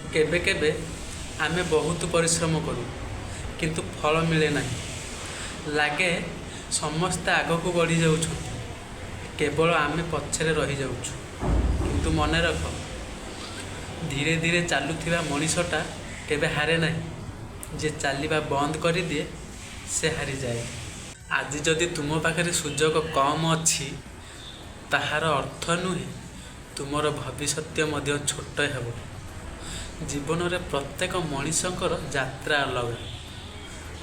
केबे केबे आमे बहुत परिश्रम करूँ किंतु फल मिले ना। लगे समस्ते आग को बढ़ी जाऊँ, केवल आमे पछरे रही जाऊँ। किंतु मने रख, धीरे धीरे चलुवा मनीषटा केबे हारे ना। जे चलवा बंद कर दिए से हारी जाए। आज जदि तुम पाखे सुजोग कम अच्छी ताहार अर्थ नुहे तुमर भविष्य छोट हेब। जीवन में प्रत्येक मनीषकर यात्रा अलग।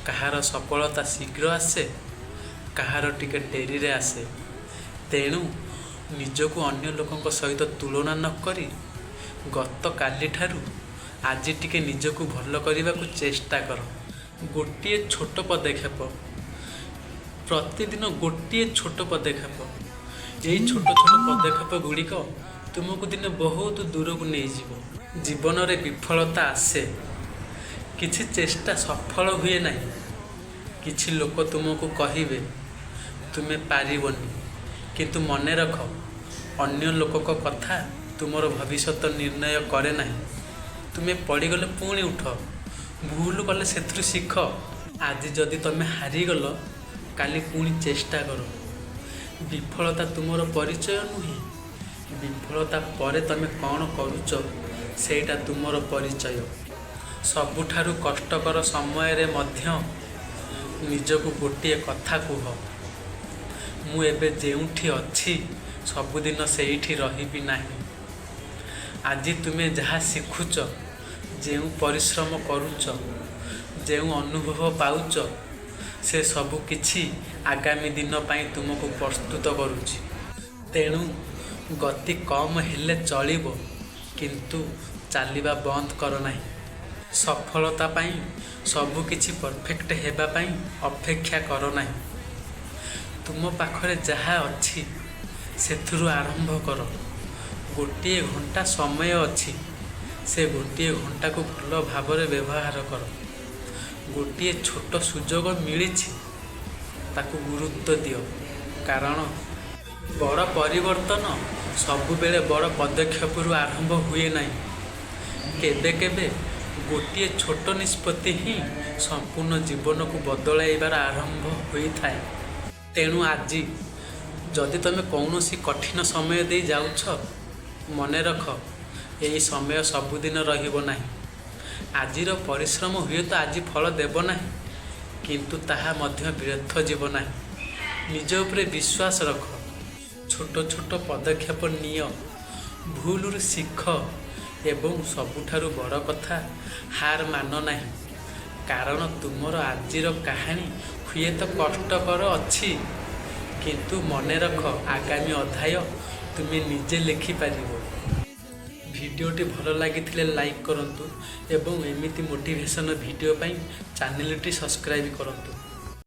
कहार सफलता शीघ्र आसे, कहार टिके डेरी रे आसे। तेणु निजको अन्य लोकों सहित तुलना न करी गत काली ठारू आज टिके निजको भल करने को चेष्टा कर। गोटे छोट पदक्षेप, प्रतिदिन गोटे छोट पदक्षेप, यही छोट छोट पदक्षेप गुड़िक तुमको दिने बहुत दूर को नहीं जीवो। जीवन में विफलता आसे, किछि चेष्टा सफल हुए ना। किछि लोक तुमको कहिबे तुमे पारिबनी, किंतु मने रख अन्य लोक कथा तुमर भविष्य निर्णय करे ना। तुमे पड़गले पुणी उठ, भूल कले से शिख। आज जदि तुमे हारीगल काली पुणी चेष्टा कर। विफलता तुमर परिचय नुहे, विफलता परे तुमे कौन करुच सेटा तुमर परिचय। सबुठारु कष्टकर समय रे मध्य निजको गोटे कथा कह, मु एबे जेउठी अच्छी सबुदिन सेठी रहिबी नाही। आज तुमे जहाँ शिखुच, जेउ परिश्रम करुच, जेउ अनुभव पाउच, से सबु किछि आगामी दिन पाई तुमको प्रस्तुत करुछि। तेणु गति कम हेले चलिबो, किंतु चलिबा बंद कर नाही। सफलता पाई सबु किछि परफेक्ट हेबा पाई अपेक्षा कर नाही। तुम पाखरे जहाँ अच्छी सेथुरु आरंभ कर। गोटे घंटा समय अच्छी, से गोटे घंटा को भल भाव व्यवहार कर। गोटे छोट सुजोग मिली ताकू गुरुत्व दियो, कारण बड़ परिवर्तन सबु बेले बड़ पदक्षेप आरंभ हुए ना। केबे केबे गोटे छोट निष्पत्ति ही संपूर्ण जीवन को बदलाइबार आरंभ होता है। तेणु आज जदि तुम कौन कठिन समय दे जाउछ, मने रख यही समय सबुदिन रहिबो नाही। आजिर परिश्रम हुए तो आज फल देव ना, किंतु ताहा मध्य व्यर्थ जीव ना। निज उपरे विश्वास रख, छोट छोट पदक्षेप निय, भूलु शिख एवं सबुठारु बड़ कथा हार मान ना। कारण तुमर आजिर कहानी हुए तो कष्टकर अच्छी, किंतु मने रख आगामी अध्याय तुमे निजे लिखिपार। भिडियोटी भल लगी लाइक करंतु एवं एमिति मोटिवेशन वीडियो पाई चैनलटी सब्सक्राइब करंतु।